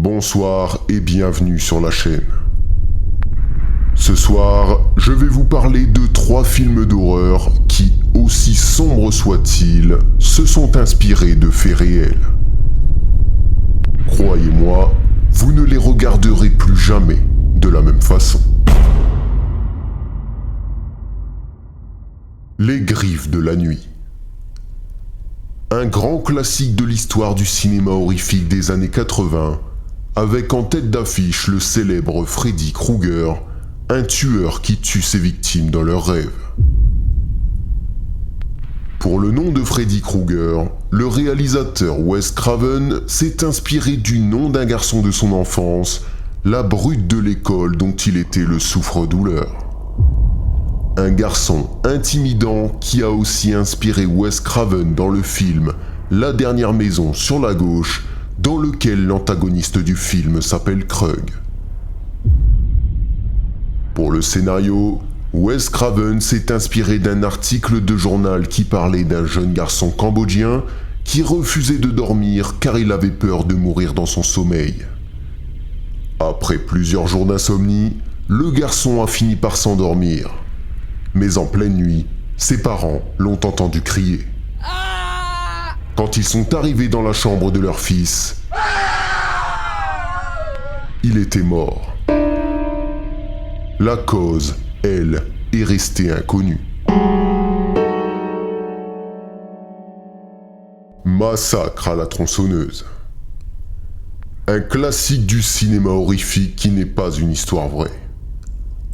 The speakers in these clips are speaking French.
Bonsoir et bienvenue sur la chaîne. Ce soir, je vais vous parler de 3 films d'horreur qui, aussi sombres soient-ils, se sont inspirés de faits réels. Croyez-moi, vous ne les regarderez plus jamais de la même façon. Les Griffes de la nuit. Un grand classique de l'histoire du cinéma horrifique des années 80, avec en tête d'affiche le célèbre Freddy Krueger, un tueur qui tue ses victimes dans leurs rêves. Pour le nom de Freddy Krueger, le réalisateur Wes Craven s'est inspiré du nom d'un garçon de son enfance, la brute de l'école dont il était le souffre-douleur. Un garçon intimidant qui a aussi inspiré Wes Craven dans le film La dernière maison sur la gauche, dans lequel l'antagoniste du film s'appelle Krug. Pour le scénario, Wes Craven s'est inspiré d'un article de journal qui parlait d'un jeune garçon cambodgien qui refusait de dormir car il avait peur de mourir dans son sommeil. Après plusieurs jours d'insomnie, le garçon a fini par s'endormir. Mais en pleine nuit, ses parents l'ont entendu crier. Quand ils sont arrivés dans la chambre de leur fils, il était mort. La cause, elle, est restée inconnue. Massacre à la tronçonneuse. Un classique du cinéma horrifique qui n'est pas une histoire vraie.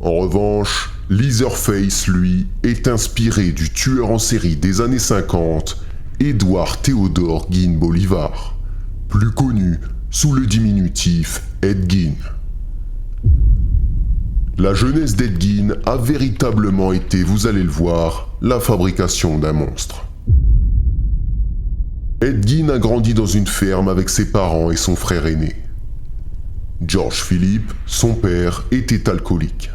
En revanche, Leatherface, lui, est inspiré du tueur en série des années 50, Edward Theodore Gein Bolivar, plus connu sous le diminutif Ed Gein. La jeunesse d'Ed Gein a véritablement été, vous allez le voir, la fabrication d'un monstre. Ed Gein a grandi dans une ferme avec ses parents et son frère aîné. George Philip, son père, était alcoolique.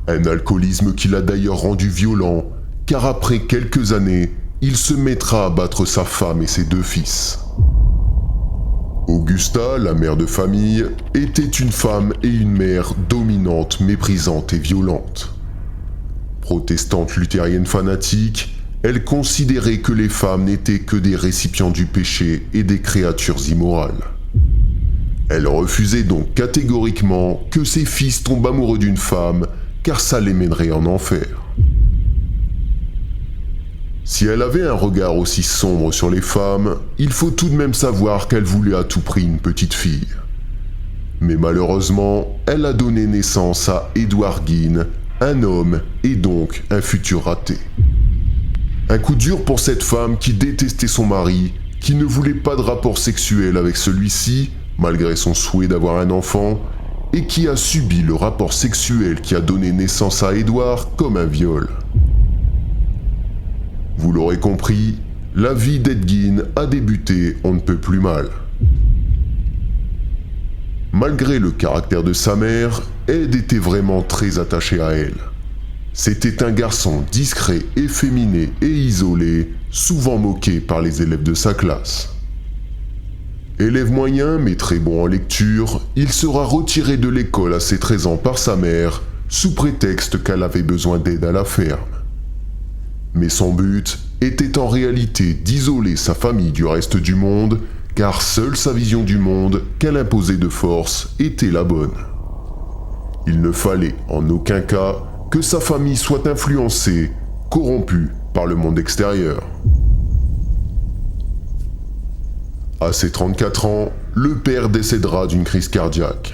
Un alcoolisme qui l'a d'ailleurs rendu violent, car après quelques années, il se mettra à battre sa femme et ses 2 fils. Augusta, la mère de famille, était une femme et une mère dominante, méprisante et violente. Protestante luthérienne fanatique, elle considérait que les femmes n'étaient que des récipients du péché et des créatures immorales. Elle refusait donc catégoriquement que ses fils tombent amoureux d'une femme, car ça les mènerait en enfer. Si elle avait un regard aussi sombre sur les femmes, il faut tout de même savoir qu'elle voulait à tout prix une petite fille. Mais malheureusement, elle a donné naissance à Edward Gein, un homme et donc un futur raté. Un coup dur pour cette femme qui détestait son mari, qui ne voulait pas de rapport sexuel avec celui-ci, malgré son souhait d'avoir un enfant, et qui a subi le rapport sexuel qui a donné naissance à Edward comme un viol. Vous l'aurez compris, la vie d'Ed Gein a débuté on ne peut plus mal. Malgré le caractère de sa mère, Ed était vraiment très attaché à elle. C'était un garçon discret, efféminé et isolé, souvent moqué par les élèves de sa classe. Élève moyen mais très bon en lecture, il sera retiré de l'école à ses 13 ans par sa mère, sous prétexte qu'elle avait besoin d'aide à la ferme. Mais son but était en réalité d'isoler sa famille du reste du monde, car seule sa vision du monde, qu'elle imposait de force, était la bonne. Il ne fallait en aucun cas que sa famille soit influencée, corrompue par le monde extérieur. À ses 34 ans, le père décédera d'une crise cardiaque.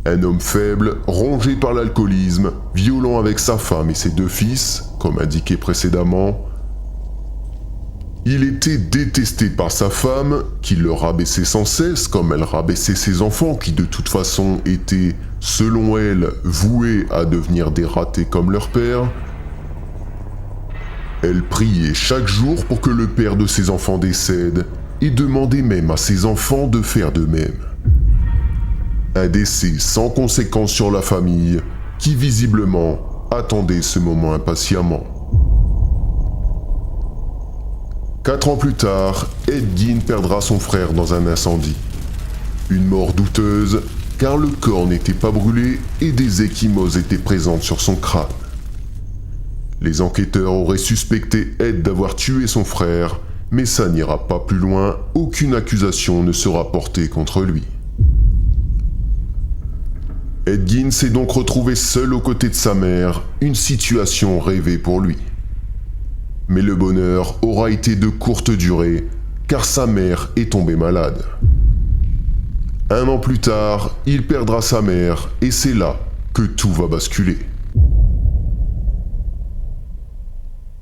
Un homme faible, rongé par l'alcoolisme, violent avec sa femme et ses 2 fils, comme indiqué précédemment. Il était détesté par sa femme, qui le rabaissait sans cesse, comme elle rabaissait ses enfants, qui de toute façon étaient, selon elle, voués à devenir des ratés comme leur père. Elle priait chaque jour pour que le père de ses enfants décède, et demandait même à ses enfants de faire de même. Un décès sans conséquence sur la famille, qui visiblement attendait ce moment impatiemment. 4 ans plus tard, Ed Gein perdra son frère dans un incendie. Une mort douteuse, car le corps n'était pas brûlé et des ecchymoses étaient présentes sur son crâne. Les enquêteurs auraient suspecté Ed d'avoir tué son frère, mais ça n'ira pas plus loin, aucune accusation ne sera portée contre lui. Ed Gein s'est donc retrouvé seul aux côtés de sa mère, une situation rêvée pour lui. Mais le bonheur aura été de courte durée, car sa mère est tombée malade. 1 an plus tard, il perdra sa mère et c'est là que tout va basculer.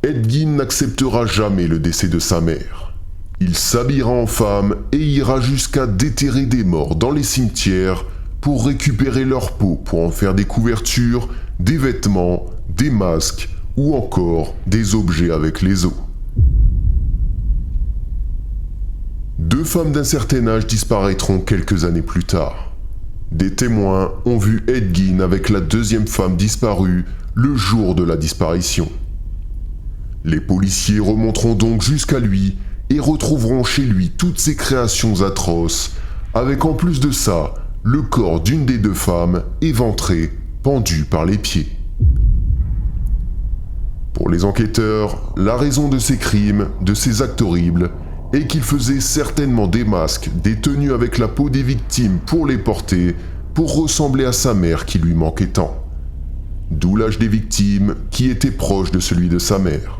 Ed Gein n'acceptera jamais le décès de sa mère. Il s'habillera en femme et ira jusqu'à déterrer des morts dans les cimetières pour récupérer leur peau pour en faire des couvertures, des vêtements, des masques ou encore des objets avec les os. 2 femmes d'un certain âge disparaîtront quelques années plus tard. Des témoins ont vu Ed Gein avec la 2e femme disparue le jour de la disparition. Les policiers remonteront donc jusqu'à lui et retrouveront chez lui toutes ses créations atroces, avec en plus de ça, le corps d'une des 2 femmes éventré, pendu par les pieds. Pour les enquêteurs, la raison de ces crimes, de ces actes horribles, est qu'il faisait certainement des masques, des tenues avec la peau des victimes pour les porter, pour ressembler à sa mère qui lui manquait tant. D'où l'âge des victimes qui était proche de celui de sa mère.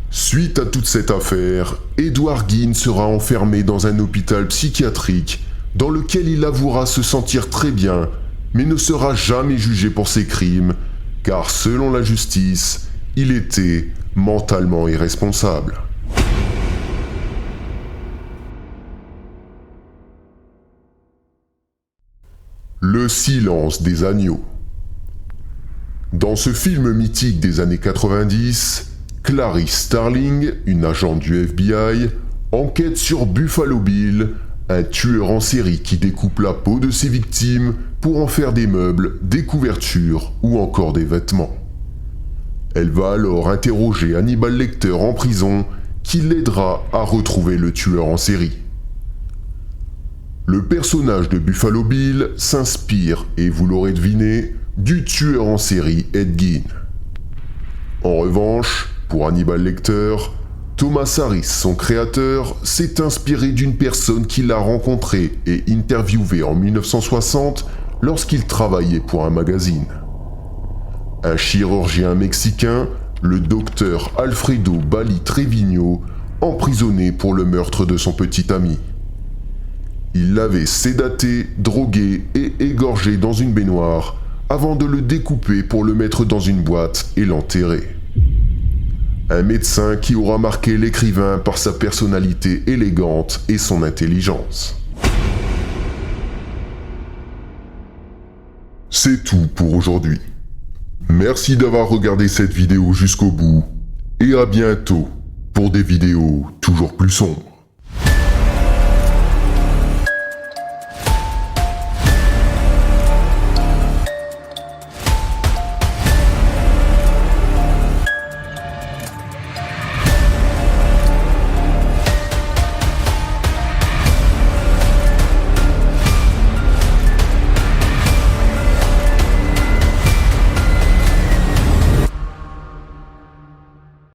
Suite à toute cette affaire, Edward Gein sera enfermé dans un hôpital psychiatrique dans lequel il avouera se sentir très bien, mais ne sera jamais jugé pour ses crimes, car selon la justice, il était mentalement irresponsable. Le silence des agneaux. Dans ce film mythique des années 90, Clarice Starling, une agente du FBI, enquête sur Buffalo Bill, un tueur en série qui découpe la peau de ses victimes pour en faire des meubles, des couvertures ou encore des vêtements. Elle va alors interroger Hannibal Lecter en prison, qui l'aidera à retrouver le tueur en série. Le personnage de Buffalo Bill s'inspire, et vous l'aurez deviné, du tueur en série Ed Gein. En revanche, pour Hannibal Lecter, Thomas Harris, son créateur, s'est inspiré d'une personne qu'il a rencontrée et interviewée en 1960 lorsqu'il travaillait pour un magazine. Un chirurgien mexicain, le docteur Alfredo Bali Trevino, emprisonné pour le meurtre de son petit ami. Il l'avait sédaté, drogué et égorgé dans une baignoire avant de le découper pour le mettre dans une boîte et l'enterrer. Un médecin qui aura marqué l'écrivain par sa personnalité élégante et son intelligence. C'est tout pour aujourd'hui. Merci d'avoir regardé cette vidéo jusqu'au bout et à bientôt pour des vidéos toujours plus sombres.